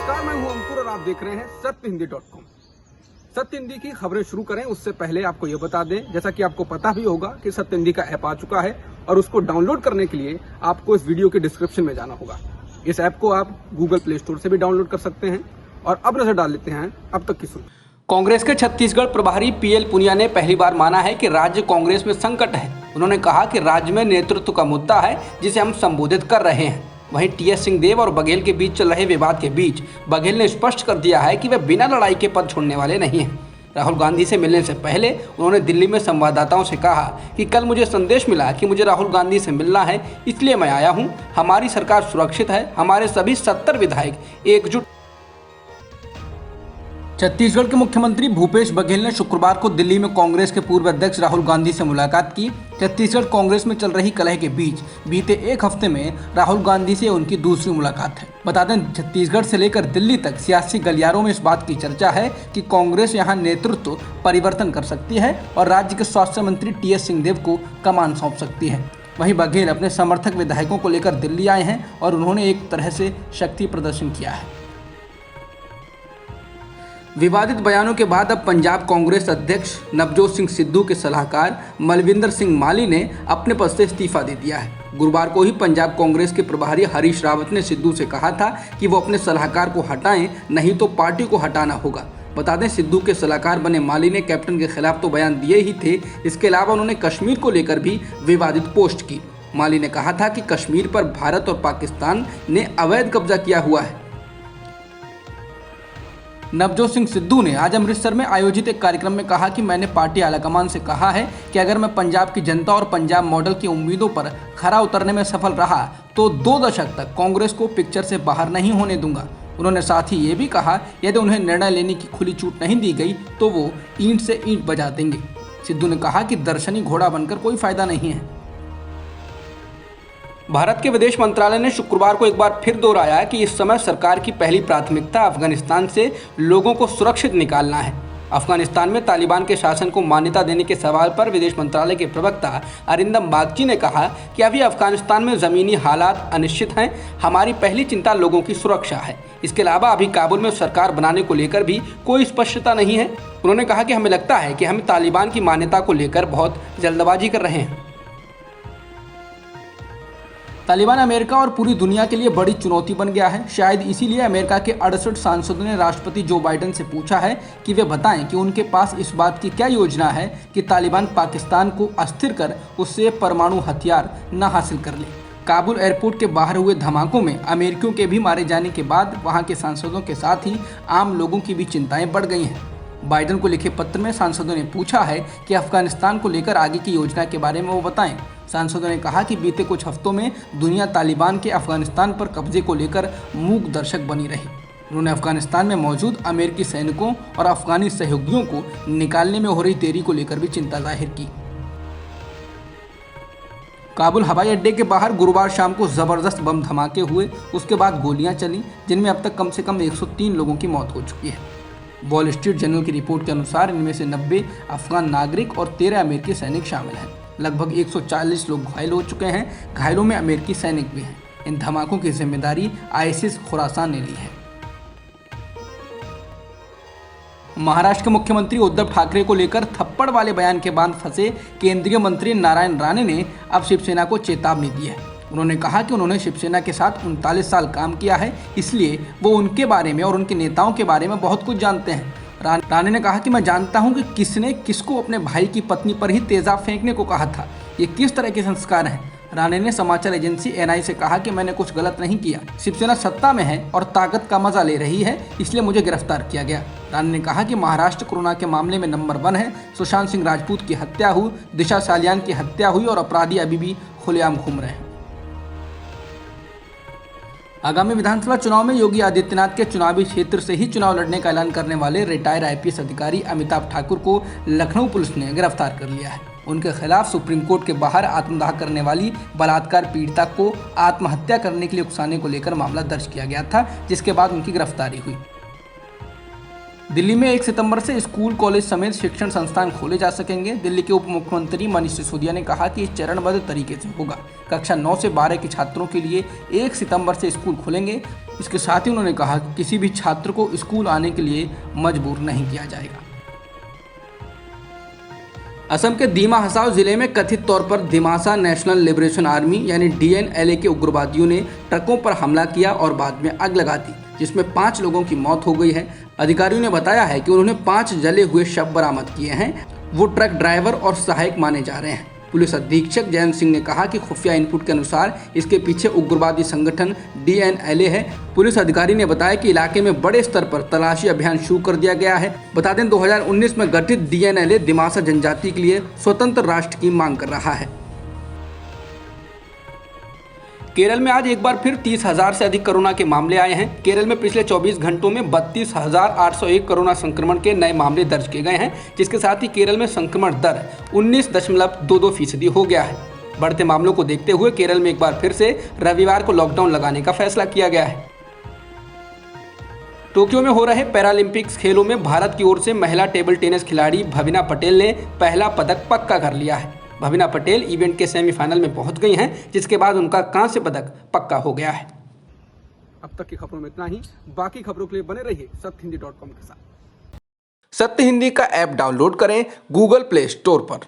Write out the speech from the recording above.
नमस्कार, मैं हूं अंकुर और आप देख रहे हैं सत्यहिंदी.com। सत्य हिंदी की खबरें शुरू करें उससे पहले आपको ये बता दें, जैसा कि आपको पता भी होगा कि सत्य हिंदी का ऐप आ चुका है और उसको डाउनलोड करने के लिए आपको इस वीडियो के डिस्क्रिप्शन में जाना होगा। इस ऐप को आप गूगल प्ले स्टोर से भी डाउनलोड कर सकते हैं। और अब नजर डाल लेते हैं अब तक की सुर्खी। कांग्रेस के छत्तीसगढ़ प्रभारी पीएल पुनिया ने पहली बार माना है कि राज्य कांग्रेस में संकट है। उन्होंने कहा कि राज्य में नेतृत्व का मुद्दा है जिसे हम संबोधित कर रहे हैं। वहीं टीएस सिंहदेव और बघेल के बीच चल रहे विवाद के बीच बघेल ने स्पष्ट कर दिया है कि वे बिना लड़ाई के पद छोड़ने वाले नहीं हैं। राहुल गांधी से मिलने से पहले उन्होंने दिल्ली में संवाददाताओं से कहा कि कल मुझे संदेश मिला कि मुझे राहुल गांधी से मिलना है, इसलिए मैं आया हूं। हमारी सरकार सुरक्षित है, हमारे सभी 70 विधायक एकजुट। छत्तीसगढ़ के मुख्यमंत्री भूपेश बघेल ने शुक्रवार को दिल्ली में कांग्रेस के पूर्व अध्यक्ष राहुल गांधी से मुलाकात की। छत्तीसगढ़ कांग्रेस में चल रही कलह के बीच बीते एक हफ्ते में राहुल गांधी से उनकी दूसरी मुलाकात है। बता दें, छत्तीसगढ़ से लेकर दिल्ली तक सियासी गलियारों में इस बात की चर्चा है कि कांग्रेस यहां नेतृत्व परिवर्तन कर सकती है और राज्य के स्वास्थ्य मंत्री टीएस सिंहदेव को कमान सौंप सकती है। वहीं बघेल अपने समर्थक विधायकों को लेकर दिल्ली आए हैं और उन्होंने एक तरह से शक्ति प्रदर्शन किया है। विवादित बयानों के बाद अब पंजाब कांग्रेस अध्यक्ष नवजोत सिंह सिद्धू के सलाहकार मलविंदर सिंह माली ने अपने पद से इस्तीफा दे दिया है। गुरुवार को ही पंजाब कांग्रेस के प्रभारी हरीश रावत ने सिद्धू से कहा था कि वो अपने सलाहकार को हटाएं, नहीं तो पार्टी को हटाना होगा। बता दें, सिद्धू के सलाहकार बने माली ने कैप्टन के खिलाफ तो बयान दिए ही थे, इसके अलावा उन्होंने कश्मीर को लेकर भी विवादित पोस्ट की। माली ने कहा था कि कश्मीर पर भारत और पाकिस्तान ने अवैध कब्जा किया हुआ है। नवजोत सिंह सिद्धू ने आज अमृतसर में आयोजित एक कार्यक्रम में कहा कि मैंने पार्टी आलाकमान से कहा है कि अगर मैं पंजाब की जनता और पंजाब मॉडल की उम्मीदों पर खरा उतरने में सफल रहा तो 2 दशक तक कांग्रेस को पिक्चर से बाहर नहीं होने दूंगा। उन्होंने साथ ही ये भी कहा, यदि उन्हें निर्णय लेने की खुली छूट नहीं दी गई तो वो ईंट से ईंट बजा देंगे। सिद्धू ने कहा कि दर्शनी घोड़ा बनकर कोई फायदा नहीं है। भारत के विदेश मंत्रालय ने शुक्रवार को एक बार फिर दोहराया कि इस समय सरकार की पहली प्राथमिकता अफगानिस्तान से लोगों को सुरक्षित निकालना है। अफगानिस्तान में तालिबान के शासन को मान्यता देने के सवाल पर विदेश मंत्रालय के प्रवक्ता अरिंदम बागची ने कहा कि अभी अफगानिस्तान में ज़मीनी हालात अनिश्चित हैं। हमारी पहली चिंता लोगों की सुरक्षा है। इसके अलावा अभी काबुल में सरकार बनाने को लेकर भी कोई स्पष्टता नहीं है। उन्होंने कहा कि हमें लगता है कि हम तालिबान की मान्यता को लेकर बहुत जल्दबाजी कर रहे हैं। तालिबान अमेरिका और पूरी दुनिया के लिए बड़ी चुनौती बन गया है। शायद इसीलिए अमेरिका के 68 सांसदों ने राष्ट्रपति जो बाइडेन से पूछा है कि वे बताएं कि उनके पास इस बात की क्या योजना है कि तालिबान पाकिस्तान को अस्थिर कर उससे परमाणु हथियार न हासिल कर ले। काबुल एयरपोर्ट के बाहर हुए धमाकों में अमेरिकियों के भी मारे जाने के बाद वहां के सांसदों के साथ ही आम लोगों की भी चिंताएं बढ़ गई हैं। बाइडेन को लिखे पत्र में सांसदों ने पूछा है कि अफगानिस्तान को लेकर आगे की योजना के बारे में वो बताएं। सांसदों ने कहा कि बीते कुछ हफ्तों में दुनिया तालिबान के अफगानिस्तान पर कब्जे को लेकर मूक दर्शक बनी रही। उन्होंने अफगानिस्तान में मौजूद अमेरिकी सैनिकों और अफगानी सहयोगियों को निकालने में हो रही देरी को लेकर भी चिंता जाहिर की। काबुल हवाई अड्डे के बाहर गुरुवार शाम को जबरदस्त बम धमाके हुए, उसके बाद गोलियां चली, जिनमें अब तक कम से कम 103 लोगों की मौत हो चुकी है। वॉल स्ट्रीट जर्नल की रिपोर्ट के अनुसार इनमें से 90 अफगान नागरिक और 13 अमेरिकी सैनिक शामिल हैं। लगभग 140 लोग घायल हो चुके हैं। घायलों में अमेरिकी सैनिक भी हैं। इन धमाकों की जिम्मेदारी आईसिस खुरासान ने ली है। महाराष्ट्र के मुख्यमंत्री उद्धव ठाकरे को लेकर थप्पड़ वाले बयान के बाद फंसे केंद्रीय मंत्री नारायण राणे ने अब शिवसेना को चेतावनी दी है। उन्होंने कहा कि उन्होंने शिवसेना के साथ 39 साल काम किया है, इसलिए वो उनके बारे में और उनके नेताओं के बारे में बहुत कुछ जानते हैं। राणे ने कहा कि मैं जानता हूं कि किसने किसको अपने भाई की पत्नी पर ही तेजाब फेंकने को कहा था। ये किस तरह के संस्कार हैं। राणे ने समाचार एजेंसी एनआई से कहा कि मैंने कुछ गलत नहीं किया। शिवसेना सत्ता में है और ताकत का मजा ले रही है, इसलिए मुझे गिरफ्तार किया गया। राणे ने कहा कि महाराष्ट्र कोरोना के मामले में नंबर 1 है। सुशांत सिंह राजपूत की हत्या हुई, दिशा सालियान की हत्या हुई और अपराधी अभी भी खुलेआम घूम रहे हैं। आगामी विधानसभा चुनाव में योगी आदित्यनाथ के चुनावी क्षेत्र से ही चुनाव लड़ने का ऐलान करने वाले रिटायर आईपीएस अधिकारी अमिताभ ठाकुर को लखनऊ पुलिस ने गिरफ्तार कर लिया है। उनके खिलाफ सुप्रीम कोर्ट के बाहर आत्मदाह करने वाली बलात्कार पीड़िता को आत्महत्या करने के लिए उकसाने को लेकर मामला दर्ज किया गया था, जिसके बाद उनकी गिरफ्तारी हुई। दिल्ली में 1 सितंबर से स्कूल, कॉलेज समेत शिक्षण संस्थान खोले जा सकेंगे। दिल्ली के उप मुख्यमंत्री मनीष सिसोदिया ने कहा कि इस चरणबद्ध तरीके से होगा। कक्षा 9 से 12 के छात्रों के लिए 1 सितंबर से स्कूल खुलेंगे। इसके साथ ही उन्होंने कहा कि किसी भी छात्र को स्कूल आने के लिए मजबूर नहीं किया जाएगा। असम के दीमा हसाओ जिले में कथित तौर पर दिमासा नेशनल लिबरेशन आर्मी यानी DNLA के उग्रवादियों ने ट्रकों पर हमला किया और बाद में आग लगा दी, जिसमें 5 लोगों की मौत हो गई है। अधिकारियों ने बताया है कि उन्होंने 5 जले हुए शव बरामद किए हैं। वो ट्रक ड्राइवर और सहायक माने जा रहे हैं। पुलिस अधीक्षक जयंत सिंह ने कहा कि खुफिया इनपुट के अनुसार इसके पीछे उग्रवादी संगठन DNLA है। पुलिस अधिकारी ने बताया कि इलाके में बड़े स्तर पर तलाशी अभियान शुरू कर दिया गया है। बता दें 2019 में गठित DNLA दिमासा जनजाति के लिए स्वतंत्र राष्ट्र की मांग कर रहा है। केरल में आज एक बार फिर 30,000 से अधिक कोरोना के मामले आए हैं। केरल में पिछले 24 घंटों में 32,801 कोरोना संक्रमण के नए मामले दर्ज किए गए हैं, जिसके साथ ही केरल में संक्रमण दर 19.22% हो गया है। बढ़ते मामलों को देखते हुए केरल में एक बार फिर से रविवार को लॉकडाउन लगाने का फैसला किया गया है। टोक्यो में हो रहे पैरालंपिक्स खेलों में भारत की ओर से महिला टेबल टेनिस खिलाड़ी भविना पटेल ने पहला पदक पक्का कर लिया है। भविना पटेल इवेंट के सेमीफाइनल में पहुंच गई हैं, जिसके बाद उनका कांस्य पदक पक्का हो गया है। अब तक की खबरों में इतना ही। बाकी खबरों के लिए बने रहिए सत्यहिंदी.com के साथ। सत्य हिंदी का ऐप डाउनलोड करें गूगल प्ले स्टोर पर।